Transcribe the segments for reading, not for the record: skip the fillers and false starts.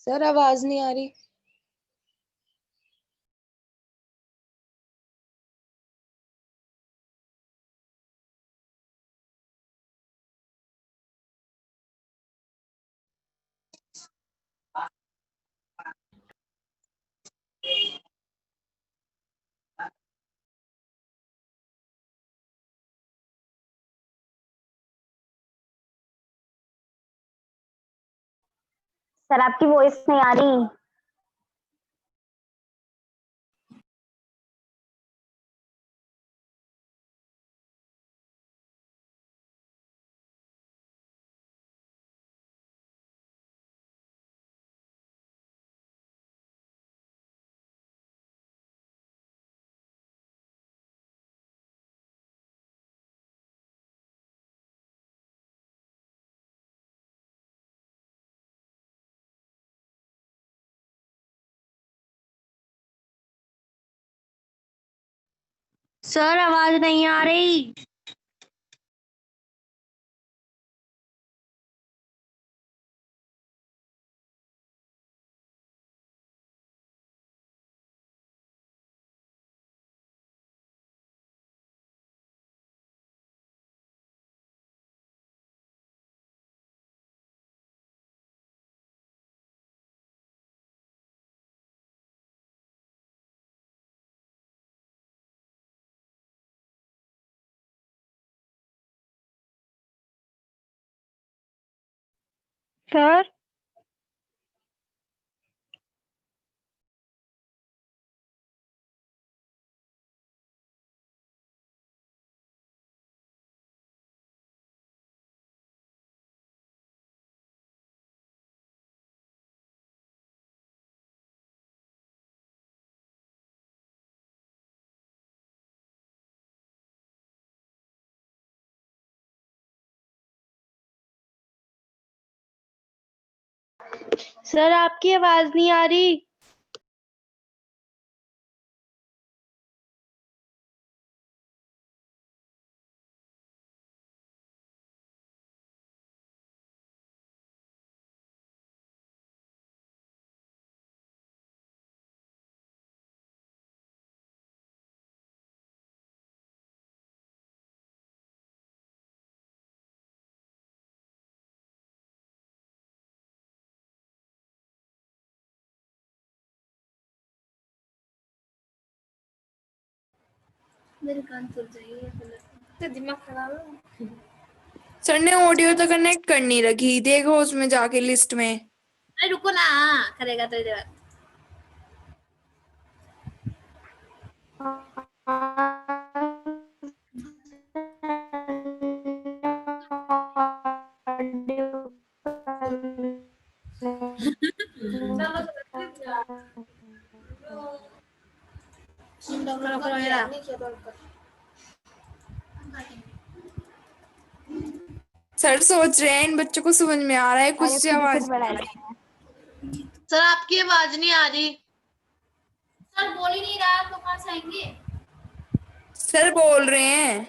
Sir आवाज नहीं आ रही। सर आपकी वॉइस नहीं आ रही। सर आवाज नहीं आ रही। सर सर आपकी आवाज नहीं आ रही। मेरे कान फट जाएंगे, तो दिमाग खराब है। सर ने ऑडियो तो कनेक्ट करनी रखी, देखो उसमें जाके लिस्ट में। अरे रुको ना, करेगा तो इधर। सर सोच रहे हैं इन बच्चों को समझ में आ रहा है कुछ से आवाज। सर आपकी आवाज नहीं आ रही। सर बोल ही नहीं रहा तो कहाँ से आएंगे। सर बोल रहे हैं।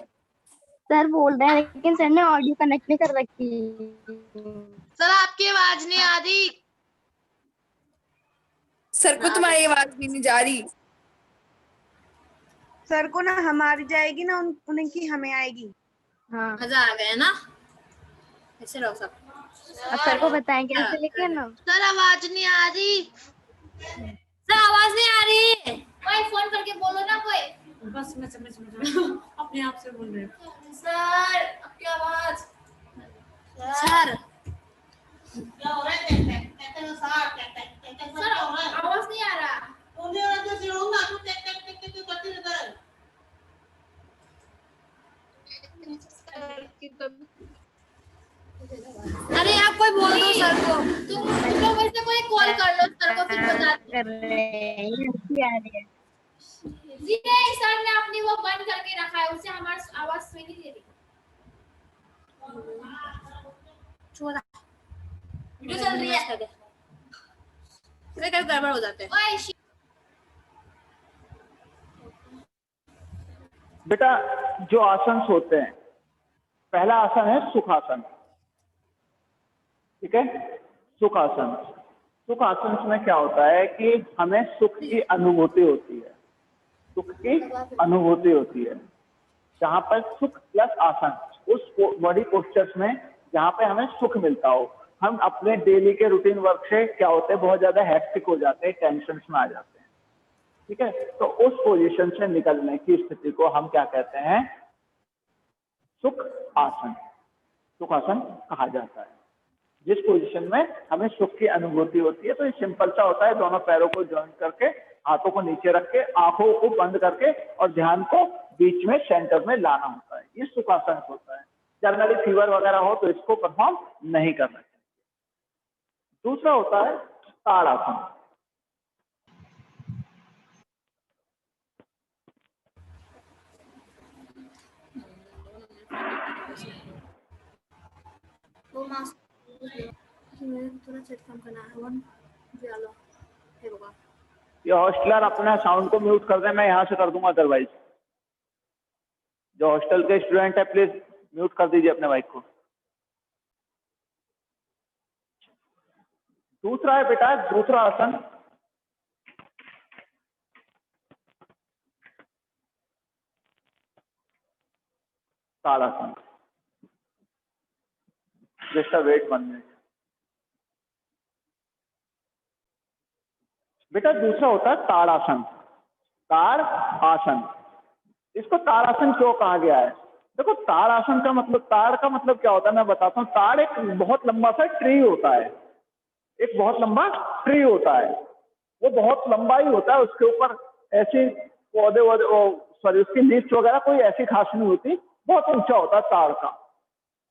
सर बोल रहे हैं लेकिन सर ने ऑडियो कनेक्ट नहीं कर रखी। सर आपकी आवाज नहीं आ रही। सर को तुम्हारी आवाज भी नहीं जा रही। सर को ना हमारी जाएगी ना, उनकी हमें आएगी। हाँ मजा आ गया ना, ऐसे रहो सब। अब सर को बताएंगे ऐसे लेके ना। सर आवाज नहीं आ रही। सर आवाज नहीं आ रही, कोई फोन करके बोलो ना कोई। बस मैं समझ अपने आप से बोल रहे हो। सर आपकी आवाज। सर क्या हो रहा है? सर आवाज नहीं आ रहा। अरे आप कोई बोल दो सर को। तुम लोग वैसे कोई कॉल कर लो सर को, फिर बताते हैं। जी नहीं, सर ने अपनी वो बंद करके रखा है, उससे हमारी आवाज सुन नहीं दे रही। छोड़ा वीडियो चल रही है फिर क्या गड़बड़ हो जाते हैं। बेटा जो आसन होते हैं, पहला आसन है सुखासन, ठीक है। सुखासन, सुखासन में क्या होता है कि हमें सुख की अनुभूति होती है, सुख की अनुभूति होती है। जहां पर सुख प्लस आसन, उस बॉडी पोस्चर्स में जहां पे हमें सुख मिलता हो। हम अपने डेली के रूटीन वर्क से क्या होते हैं, बहुत ज्यादा हेक्टिक हो जाते हैं, टेंशन में आ जाते हैं, ठीक है। तो उस पोजीशन से निकलने की स्थिति को हम क्या कहते हैं, सुख आसन, सुख आसन कहा जाता है। जिस पोजीशन में हमें सुख की अनुभूति होती है। तो ये सिंपल सा होता है, दोनों पैरों को जॉइन करके, हाथों को नीचे रख के, आंखों को बंद करके और ध्यान को बीच में सेंटर में लाना होता है। ये सुखासन होता है। जनरली फीवर वगैरह हो तो इसको परफॉर्म नहीं करना चाहिए। दूसरा होता है ताड़ासन। थोड़ा सेट कम करना है वन वाला है होगा। ये हॉस्टलर अपना साउंड को म्यूट कर दे, मैं यहाँ से कर दूंगा, अदरवाइज जो हॉस्टल के स्टूडेंट है प्लीज म्यूट कर दीजिए अपने माइक को। दूसरा है बेटा दूसरा आसन ताड़ासन। Just wait 1 minute. बेटा दूसरा होता है ताड़ासन, ताड़ आसन। इसको ताड़ासन क्यों कहा गया है? देखो ताड़ासन का मतलब, ताड़ का मतलब क्या होता है मैं बताता हूँ। ताड़ एक बहुत लंबा सा ट्री होता है, एक बहुत लंबा ट्री होता है, वो बहुत लंबा ही होता है। उसके ऊपर ऐसे पौधे सॉरी उसकी लीव्स वगैरह कोई ऐसी खास नहीं होती, बहुत ऊंचा होता है ताड़ का,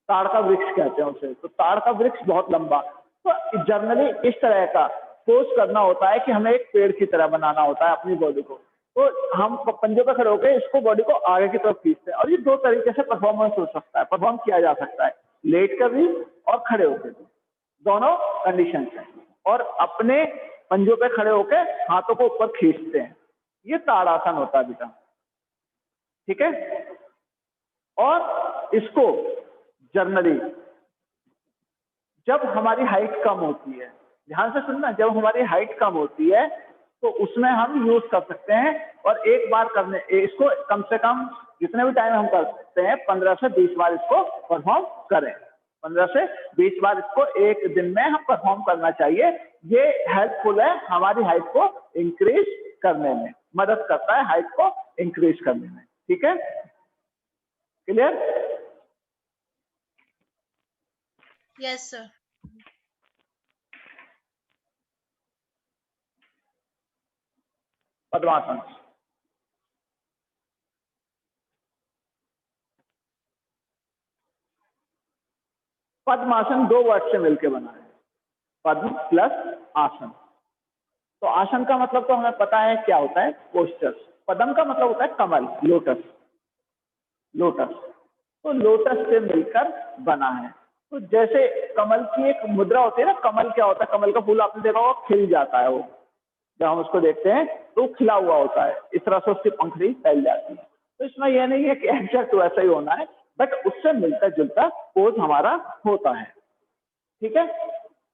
ताड़ का वृक्ष कहते हैं उसे। तो ताड़ का वृक्ष बहुत लंबा। तो जनरली इस तरह का पोज करना होता है कि हमें एक पेड़ की तरह बनाना होता है अपनी बॉडी को। तो हम पंजों पे खड़े होकर इसको बॉडी को आगे की तरफ खींचते हैं। और ये दो तरीके से परफॉर्मेंस हो सकता है, परफॉर्म किया जा सकता है, लेट कर भी और खड़े होकर भी, दोनों कंडीशन है। और अपने पंजों पे खड़े होकर हाथों को ऊपर खींचते हैं, ये ताड़ासन होता है बेटा, ठीक है। और इसको जनरली जब हमारी हाइट कम होती है, ध्यान से सुनना, जब हमारी हाइट कम होती है तो उसमें हम यूज कर सकते हैं। और एक बार करने इसको कम से कम जितने भी टाइम हम कर सकते हैं 15 से 20 बार इसको परफॉर्म करें। 15 से 20 बार इसको एक दिन में हम परफॉर्म करना चाहिए। ये हेल्पफुल है, हमारी हाइट को इंक्रीज करने में मदद करता है, हाइट को इंक्रीज करने में, ठीक है। Clear? Yes sir. Padmasana. Padmasana 2 word से मिलकर बना है, पद्म प्लस आसन। तो आसन का मतलब तो हमें पता है क्या होता है, पोस्चर। पद्म का मतलब होता है कमल, लोटस, लोटस। तो लोटस से मिलकर बना है। तो जैसे कमल की एक मुद्रा होती है ना, कमल क्या होता है, कमल का फूल आपने देखा होगा खिल जाता है, वो जब हम उसको देखते हैं तो खिला हुआ होता है, इस तरह से उसकी पंखड़ी फैल जाती है। तो इसमें यह नहीं है कि एग्जैक्ट वैसा ही होना है, बट उससे मिलता जुलता पोज हमारा होता है, ठीक है।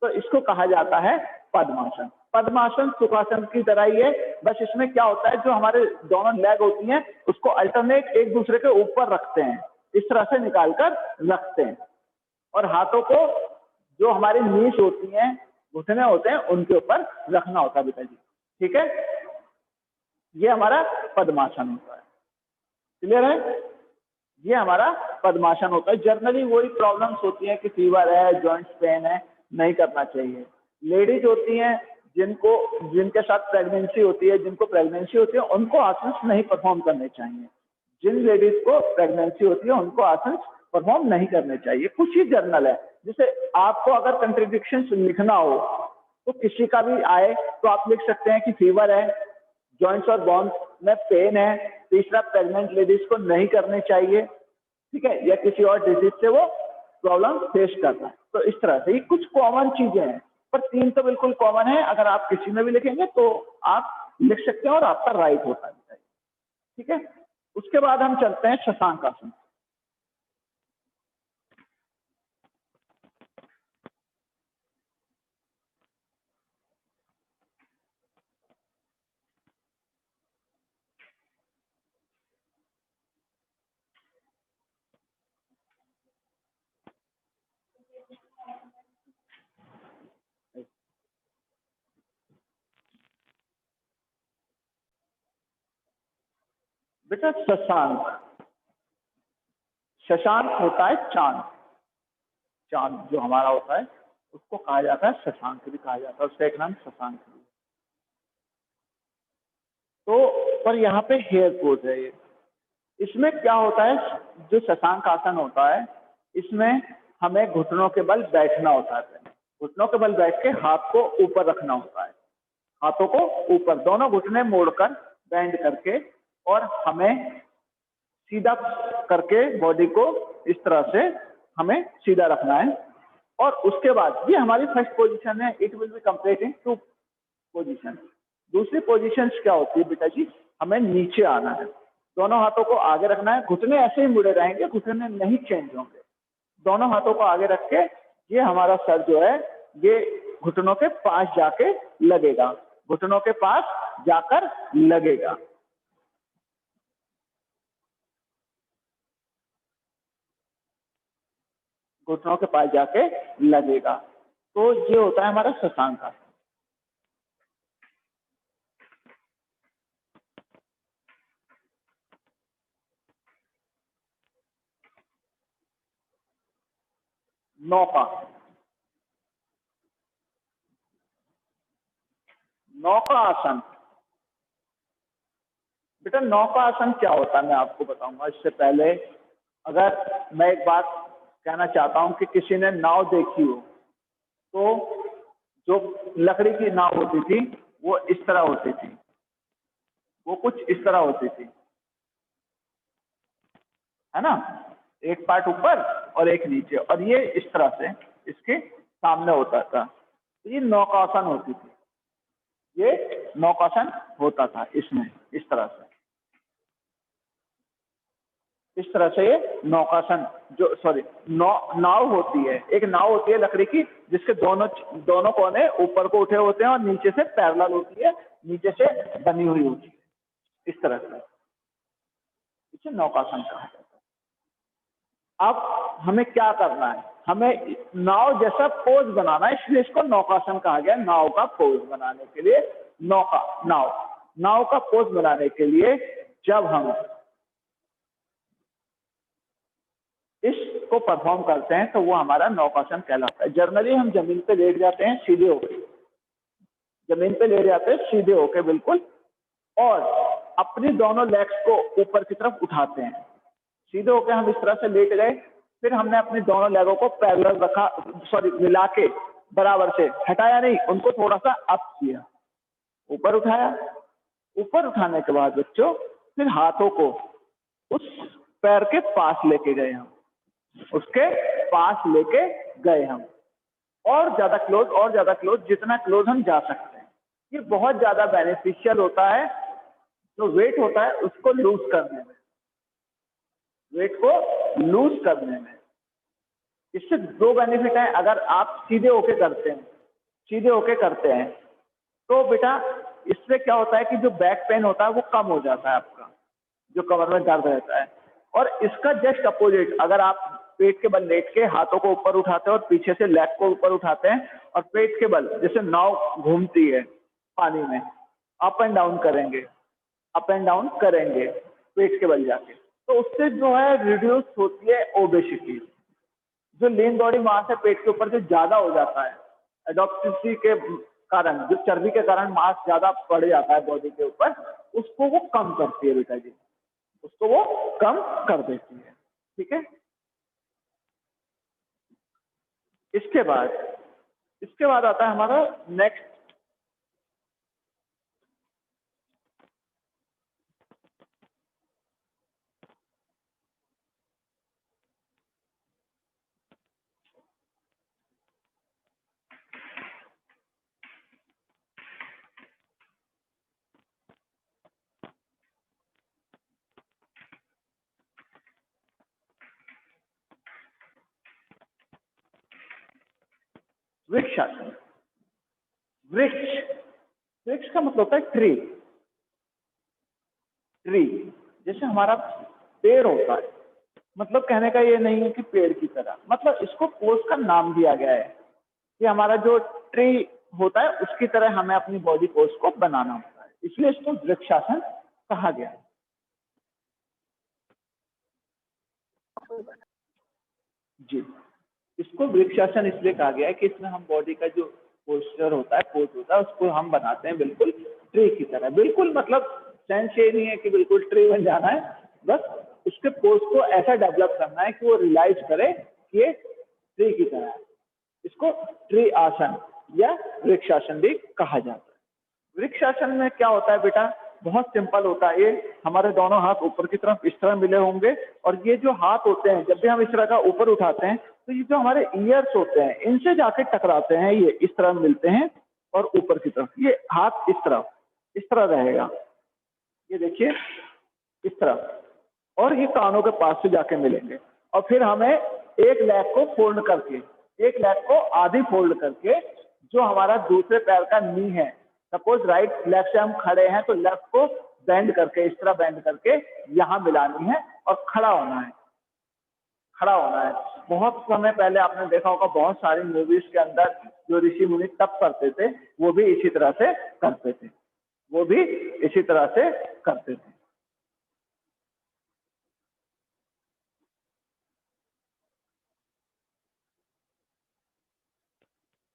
तो इसको कहा जाता है पद्मासन। पद्मासन सुखासन की तरह ही है, बस इसमें क्या होता है, जो हमारे दोनों लेग होती हैं उसको अल्टरनेट एक दूसरे के ऊपर रखते हैं, इस तरह से निकाल कर रखते हैं। और हाथों को जो हमारी नीज होती हैं, घुटने होते हैं, उनके ऊपर रखना होता है बेटा जी, ठीक है। ये हमारा पद्मासन होता है। क्लियर है? ये हमारा पद्मासन होता है। जनरली वही प्रॉब्लम्स होती हैं कि फीवर है, जॉइंट्स पेन है, नहीं करना चाहिए। लेडीज होती हैं जिनके साथ प्रेगनेंसी होती है, जिनको प्रेगनेंसी होती है, उनको आसन नहीं परफॉर्म करने चाहिए। जिन लेडीज को प्रेगनेंसी होती है उनको आसन परफॉर्म नहीं करने चाहिए। कुछ ही जर्नल है, जैसे आपको अगर कंट्रडिक्शन लिखना हो तो किसी का भी आए तो आप लिख सकते हैं कि फीवर है, जॉइंट्स और बोन्स में पेन है, तीसरा प्रेग्नेंट लेडीज को नहीं करने चाहिए, ठीक है, या किसी और डिजीज से वो प्रॉब्लम फेस कर रहा है। तो इस तरह से ये कुछ कॉमन चीजें हैं, पर 3 तो बिल्कुल कॉमन है, अगर आप किसी में भी लिखेंगे तो आप लिख सकते हैं और आपका राइट होता है। ठीक है, उसके बाद हम चलते हैं शशांक आसन। बेटा शशांक, शशांक होता है चांद, चांद जो हमारा होता है उसको कहा जाता है शशांक भी कहा जाता है, उसका एक नाम शशांक भी है। तो पर यहाँ पे हेयर पोज है ये, इसमें क्या होता है, जो शशांक आसन होता है इसमें हमें घुटनों के बल बैठना होता है, घुटनों के बल बैठ के हाथ को ऊपर रखना होता है, हाथों को ऊपर, दोनों घुटने मोड़कर बेंड करके, और हमें सीधा करके बॉडी को इस तरह से हमें सीधा रखना है। और उसके बाद ये हमारी फर्स्ट पोजीशन है, it will be complete in 2 position. दूसरी पोजीशन क्या होती है बेटा जी, हमें नीचे आना है, दोनों हाथों को आगे रखना है, घुटने ऐसे ही मुड़े रहेंगे, घुटने नहीं चेंज होंगे, दोनों हाथों को आगे रख के ये हमारा सर जो है ये घुटनों के पास जाके लगेगा, घुटनों के पास जाकर लगेगा। घुटनों के पास जाके लगेगा, तो ये होता है हमारा शशांक आसन। नौका, नौका आसन, बेटा नौका आसन क्या होता है मैं आपको बताऊंगा। इससे पहले अगर मैं एक बात कहना चाहता हूं कि किसी ने नाव देखी हो, तो जो लकड़ी की नाव होती थी वो इस तरह होती थी, वो कुछ इस तरह होती थी, है ना, एक पार्ट ऊपर और एक नीचे, और ये इस तरह से इसके सामने होता था, तो ये नौकासन होती थी, ये नौकासन होता था इसमें, इस तरह से, इस तरह से ये नौकासन, जो सॉरी नाव होती है, एक नाव होती है लकड़ी की जिसके दोनों कोने ऊपर को उठे होते हैं और नीचे से पैरेलल होती है, नीचे से बनी हुई होती है, इस तरह से, इसे नौकासन कहा जाता है। अब हमें क्या करना है, हमें नाव जैसा पोज बनाना है, इसलिए इसको नौकासन कहा गया। नाव का पोज बनाने के लिए, नाव का पोज बनाने के लिए जब हम इसको परफॉर्म करते हैं तो वो हमारा नौकासन कहलाता है। जनरली हम जमीन पे लेट जाते हैं सीधे होके, जमीन पे लेट जाते हैं सीधे होके बिल्कुल, और अपनी दोनों लेग्स को ऊपर की तरफ उठाते हैं, सीधे होके हम इस तरह से लेट गए, फिर हमने अपनी दोनों लेगों को पैरेलल रखा, सॉरी मिला के बराबर से, हटाया नहीं, उनको थोड़ा सा अप किया, ऊपर उठाया, ऊपर उठाने के बाद बच्चों फिर हाथों को उस पैर के पास लेके गए हम, उसके पास लेके गए हम, और ज्यादा क्लोज, और ज्यादा क्लोज, जितना क्लोज हम जा सकते हैं। ये बहुत ज्यादा बेनिफिशियल होता है, जो वेट होता है उसको लूज करने में, वेट को लूज करने में। इससे 2 बेनिफिट है, अगर आप सीधे होके करते हैं, सीधे होके करते हैं तो बेटा इससे क्या होता है कि जो बैक पेन होता है वो कम हो जाता है आपका, जो कमर में दर्द रहता है। और इसका जस्ट अपोजिट, अगर आप पेट के बल लेट के हाथों को ऊपर उठाते हैं और पीछे से लेग को ऊपर उठाते हैं और पेट के बल, जैसे नाव घूमती है पानी में, अप एंड डाउन करेंगे, अप एंड डाउन करेंगे पेट के बल जाके, तो उससे जो है रिड्यूस होती है ओबेसिटी, जो लीन बॉडी मास है पेट के ऊपर जो ज्यादा हो जाता है, एडोप्सिटी के कारण, जो चर्बी के कारण मास ज्यादा बढ़ जाता है बॉडी के ऊपर, उसको वो कम करती है बेटा जी, उसको वो कम कर देती है। ठीक है, इसके बाद आता है हमारा नेक्स्ट, वृक्षासन। वृक्ष, वृक्ष का मतलब होता है ट्री। ट्री जैसे हमारा पेड़ होता है, मतलब कहने का ये नहीं है कि पेड़ की तरह, मतलब इसको पोज का नाम दिया गया है कि हमारा जो ट्री होता है उसकी तरह हमें अपनी बॉडी पोज को बनाना होता है, इसलिए इसको वृक्षासन कहा गया है। जी, इसको वृक्षासन इसलिए कहा गया है कि इसमें हम बॉडी का जो पोस्चर होता है, पोज होता है, उसको हम बनाते हैं बिल्कुल ट्री की तरह। बिल्कुल मतलब सेंस ये नहीं है कि बिल्कुल ट्री बन जाना है, बस उसके पोज को ऐसा डेवलप करना है कि वो रियलाइज करे कि ये ट्री की तरह है। इसको ट्री आसन या वृक्षासन भी कहा जाता है। वृक्षासन में क्या होता है बेटा, बहुत सिंपल होता है। ये हमारे दोनों हाथ ऊपर की तरफ इस तरह मिले होंगे और ये जो हाथ होते हैं, जब भी हम इस तरह का ऊपर उठाते हैं तो ये जो हमारे ईयर्स होते हैं इनसे जाके टकराते हैं, ये इस तरह मिलते हैं और ऊपर की तरफ ये हाथ इस तरह रहेगा, ये देखिए इस तरह, और ये कानों के पास से जाके मिलेंगे। और फिर हमें एक लेग को फोल्ड करके, एक लेग को आधी फोल्ड करके, जो हमारा दूसरे पैर का नी है, सपोज राइट लेग से हम खड़े हैं तो लेफ्ट को बेंड करके, इस तरह बेंड करके यहाँ मिलानी है और खड़ा होना है, खड़ा होना है। बहुत समय पहले आपने देखा होगा बहुत सारी मूवीज के अंदर जो ऋषि मुनि तप करते थे वो भी इसी तरह से करते थे, वो भी इसी तरह से करते थे।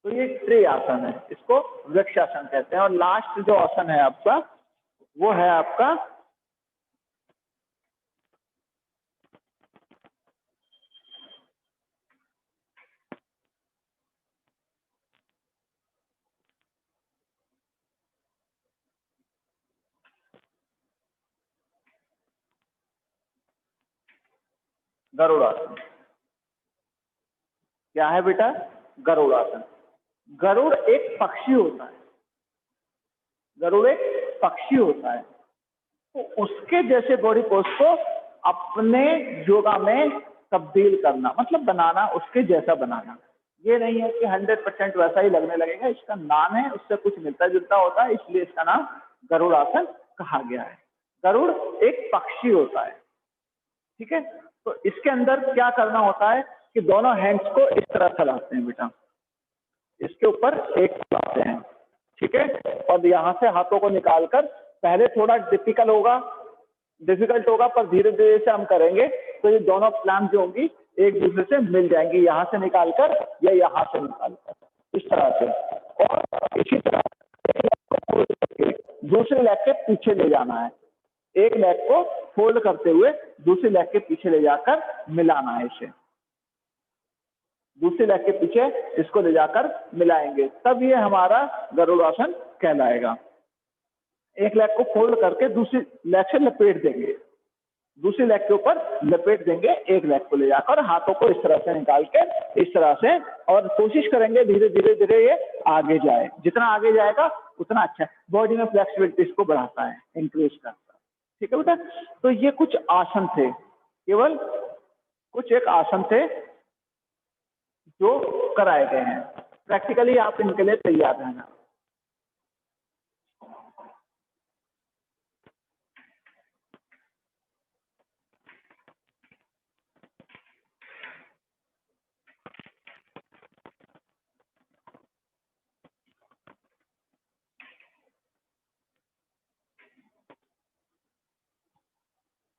तो ये ट्री आसन है, इसको वृक्षासन कहते हैं। और लास्ट जो आसन है आपका वो है आपका गरुड़ासन। क्या है बेटा? गरुड़ासन। गरुड़ एक पक्षी होता है, गरुड़ एक पक्षी होता है, तो उसके जैसे बॉडी पोज को अपने योगा में तब्दील करना, मतलब बनाना, उसके जैसा बनाना। ये नहीं है कि 100% वैसा ही लगने लगेगा, इसका नाम है, उससे कुछ मिलता जुलता होता है, इसलिए इसका नाम गरुड़ासन कहा गया है। गरुड़ एक पक्षी होता है, ठीक है। तो इसके अंदर क्या करना होता है कि दोनों हैंड्स को इस तरह चलाते हैं बेटा, इसके ऊपर एक चलाते हैं, ठीक है। और यहाँ से हाथों को निकालकर, पहले थोड़ा डिफिकल्ट होगा पर धीरे धीरे से हम करेंगे तो ये दोनों प्लान जो होंगी एक दूसरे से मिल जाएंगी, यहाँ से निकालकर या यहाँ से निकालकर, इस तरह से। और इसी तरह दूसरे लेग के पीछे ले जाना है, एक लेग को फोल्ड करते हुए दूसरी लेग के पीछे ले जाकर मिलाना है, इसे दूसरी लेग के पीछे इसको ले जाकर मिलाएंगे, तब ये हमारा गरुड़ासन कहलाएगा। एक लेग को फोल्ड करके दूसरी लेग से लपेट देंगे, दूसरी लेग के ऊपर लपेट देंगे, एक लेग को ले जाकर हाथों को इस तरह से निकाल के इस तरह से, और कोशिश करेंगे धीरे धीरे धीरे ये आगे जाए। जितना आगे जाएगा उतना अच्छा है, बॉडी में फ्लेक्सिबिलिटी इसको बढ़ाता है, इंक्रीज करता है, ठीक है बेटा। तो ये कुछ आसन थे, केवल कुछ एक आसन थे जो कराए गए हैं। प्रैक्टिकली आप इनके लिए तैयार रहना।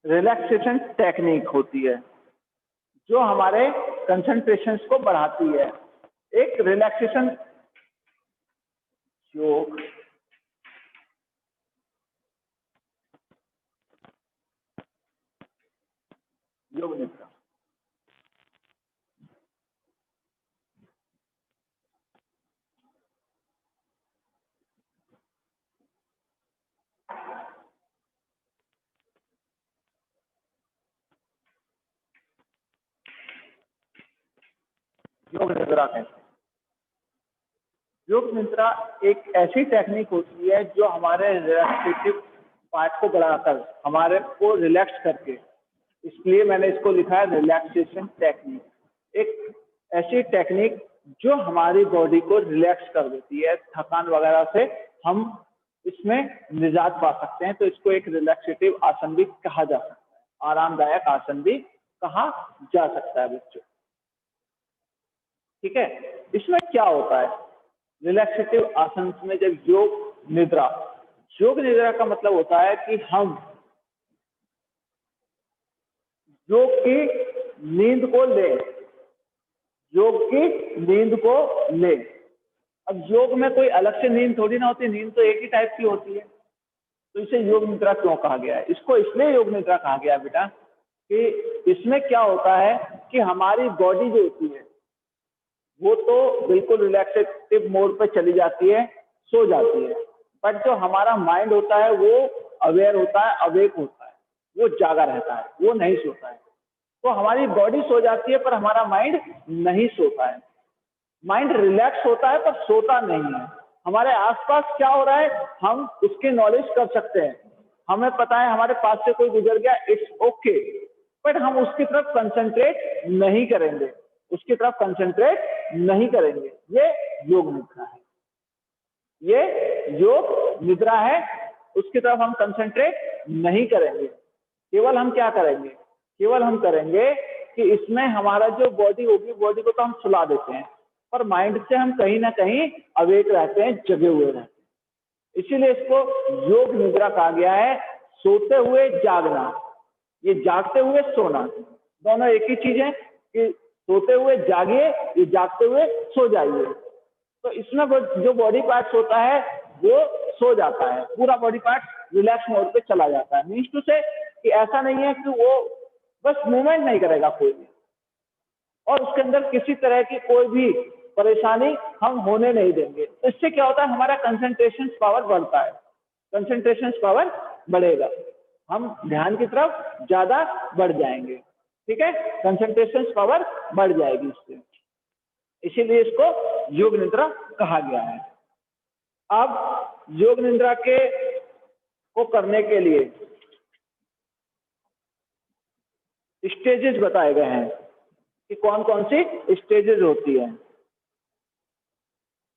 रिलैक्सेशन टेक्निक होती है जो हमारे कंसंट्रेशन को बढ़ाती है। एक रिलैक्सेशन योग निद्रा, योग निद्रा कहते हैं। योग निद्रा एक ऐसी टेक्निक होती है जो हमारे रिलैक्सेटिव पार्ट को बढ़ाकर हमारे को रिलैक्स करके, इसलिए मैंने इसको लिखा है रिलैक्सेशन टेक्निक। एक ऐसी टेक्निक जो हमारी बॉडी को रिलैक्स कर देती है, थकान वगैरह से हम इसमें निजात पा सकते हैं। तो इसको एक रिलैक्सेटिव आसन भी कहा जा सकता है, आरामदायक आसन भी कहा जा सकता है बच्चों। ठीक है, इसमें क्या होता है रिलैक्सेटिव आसन में, जब योग निद्रा का मतलब होता है कि हम योग की नींद को लें, योग की नींद को लें। अब योग में कोई अलग से नींद थोड़ी ना होती, नींद तो एक ही टाइप की होती है। तो इसे योग निद्रा क्यों कहा गया है? इसको इसलिए योग निद्रा कहा गया बेटा कि इसमें क्या होता है कि हमारी बॉडी जो होती है वो तो बिल्कुल रिलैक्सेटिव मोड पे चली जाती है, सो जाती है, बट जो हमारा माइंड होता है वो अवेयर होता है, अवेक होता है, वो जागा रहता है, वो नहीं सोता है। तो हमारी बॉडी सो जाती है पर हमारा माइंड नहीं सोता है। माइंड रिलैक्स होता है पर सोता नहीं है। हमारे आसपास क्या हो रहा है हम उसकी नॉलेज कर सकते हैं, हमें पता है हमारे पास से कोई गुजर गया, इट्स ओके, बट हम उसकी तरफ कंसंट्रेट नहीं करेंगे, उसकी तरफ कंसंट्रेट नहीं करेंगे। ये योग निद्रा है, ये योग निद्रा है, उसकी तरफ हम कंसंट्रेट नहीं करेंगे। केवल हम क्या करेंगे, केवल हम करेंगे कि इसमें हमारा जो बॉडी होगी, बॉडी को तो हम सुला देते हैं पर माइंड से हम कहीं ना कहीं अवेक रहते हैं, जगे हुए रहते हैं। इसीलिए इसको योग निद्रा कहा गया है। सोते हुए जागना, ये जागते हुए सोना, दोनों एक ही चीज है कि सोते हुए जागिए, ये जागते हुए सो जाइए। तो इसमें जो बॉडी पार्ट होता है वो सो जाता है, पूरा बॉडी पार्ट रिलैक्स मोड पे चला जाता है। मीन्स टू से कि ऐसा नहीं है कि वो बस मूवमेंट नहीं करेगा कोई भी, और उसके अंदर किसी तरह की कोई भी परेशानी हम होने नहीं देंगे। तो इससे क्या होता है हमारा कंसंट्रेशन पावर बढ़ता है, कंसंट्रेशन पावर बढ़ेगा, हम ध्यान की तरफ ज्यादा बढ़ जाएंगे। ठीक है, कंसंट्रेशन पावर बढ़ जाएगी इससे, इसीलिए इसको योग निद्रा कहा गया है। अब योग निद्रा को करने के लिए स्टेजेस बताए गए हैं कि कौन कौन सी स्टेजेस होती है।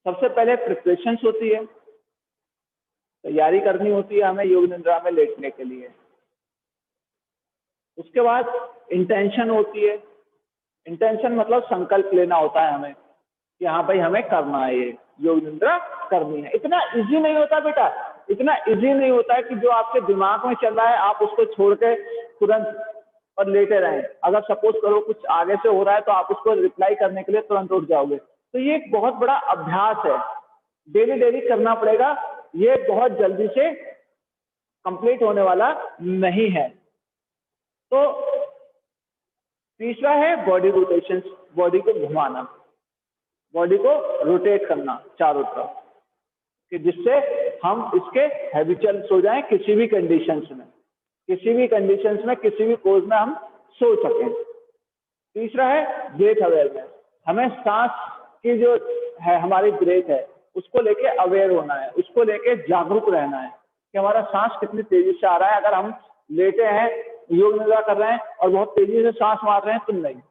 सबसे पहले प्रिपरेशंस होती है, तैयारी करनी होती है हमें योग निद्रा में लेटने के लिए। उसके बाद इंटेंशन होती है, इंटेंशन मतलब संकल्प लेना होता है हमें कि हाँ भाई हमें करना है, ये योग निद्रा करनी है। इतना इजी नहीं होता बेटा, इतना इजी नहीं होता है कि जो आपके दिमाग में चल रहा है आप उसको छोड़ के तुरंत और लेटे रहें। अगर सपोज करो कुछ आगे से हो रहा है तो आप उसको रिप्लाई करने के लिए तुरंत उठ जाओगे। तो ये एक बहुत बड़ा अभ्यास है, डेली डेली करना पड़ेगा, ये बहुत जल्दी से कंप्लीट होने वाला नहीं है। तो तीसरा है बॉडी रोटेशन, बॉडी को घुमाना, बॉडी को रोटेट करना चारों तरफ, कि जिससे हम इसके हैबिचुअल सो जाएं किसी भी कंडीशंस में, किसी भी कंडीशंस में, किसी भी पोज में हम सो सकें। तीसरा है ब्रेथ अवेयरनेस, हमें सांस की जो है हमारी ब्रेथ है उसको लेके अवेयर होना है, उसको लेके जागरूक रहना है कि हमारा सांस कितनी तेजी से आ रहा है। अगर हम लेटे हैं, योग निद्रा कर रहे हैं और बहुत तेजी से सांस मार रहे हैं तो नहीं,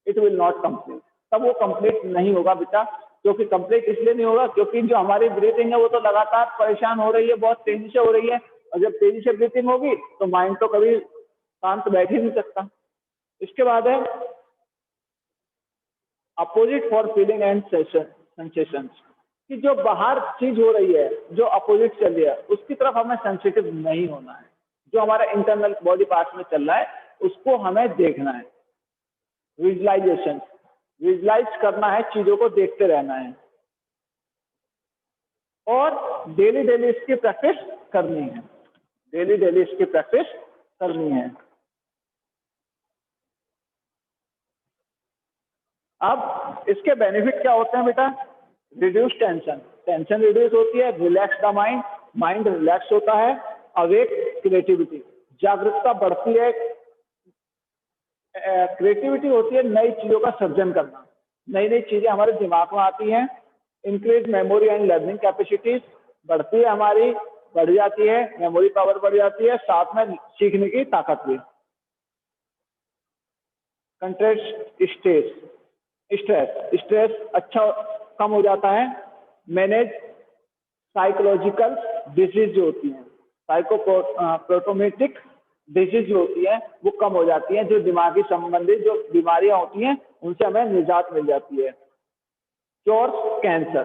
इट विल नॉट कंप्लीट, तब वो कंप्लीट नहीं होगा बेटा। क्योंकि कंप्लीट इसलिए नहीं होगा क्योंकि जो हमारी ब्रीथिंग है वो तो लगातार परेशान हो रही है, बहुत तेजी से हो रही है, और जब तेजी से ब्रीथिंग होगी तो माइंड तो कभी शांत बैठ ही नहीं सकता। इसके बाद है opposite for feeling and sensations, कि जो बाहर चीज हो रही है, जो अपोजिट चल रही है, उसकी तरफ हमें सेंसिटिव नहीं होना है। जो हमारा इंटरनल बॉडी पार्ट में चल रहा है उसको हमें देखना है। विजुअलाइजेशन, विजुअलाइज करना है, चीजों को देखते रहना है, और डेली डेली इसकी प्रैक्टिस करनी है, डेली डेली इसकी प्रैक्टिस करनी है। अब इसके बेनिफिट क्या होते हैं बेटा? रिड्यूस टेंशन, टेंशन रिड्यूस होती है, relax the mind, mind relax होता है, अवेक क्रिएटिविटी, जागरूकता बढ़ती है, क्रिएटिविटी होती है नई चीजों का सृजन करना, नई नई चीजें हमारे दिमाग में आती हैं। Increase memory and learning capacities बढ़ती है, हमारी बढ़ जाती है, मेमोरी पावर बढ़ जाती है, साथ में सीखने की ताकत भी। कंट्रेस्ट स्ट्रेस, स्ट्रेस, स्ट्रेस अच्छा कम हो जाता है। मैनेज साइकोलॉजिकल डिजीज जो होती हैं, साइकोप्रोटोमेटिक डिजीज जो होती है वो कम हो जाती है। जो दिमागी संबंधित जो बीमारियां होती हैं उनसे हमें निजात मिल जाती है। क्योर्स कैंसर,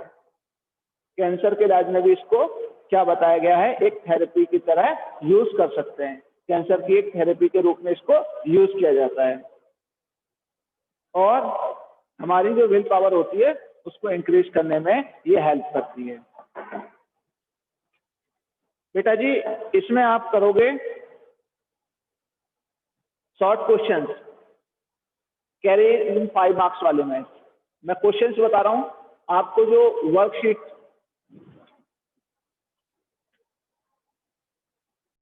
कैंसर के इलाज में भी इसको क्या बताया गया है, एक थेरेपी की तरह यूज कर सकते हैं। कैंसर की एक थेरेपी के रूप में इसको यूज किया जाता है। और हमारी जो विल पावर होती है उसको इंक्रीज करने में ये हेल्प करती है। बेटा जी इसमें आप करोगे short questions, carry in 5 marks वाले में। मैं क्वेश्चंस बता रहा हूं, आपको जो वर्कशीट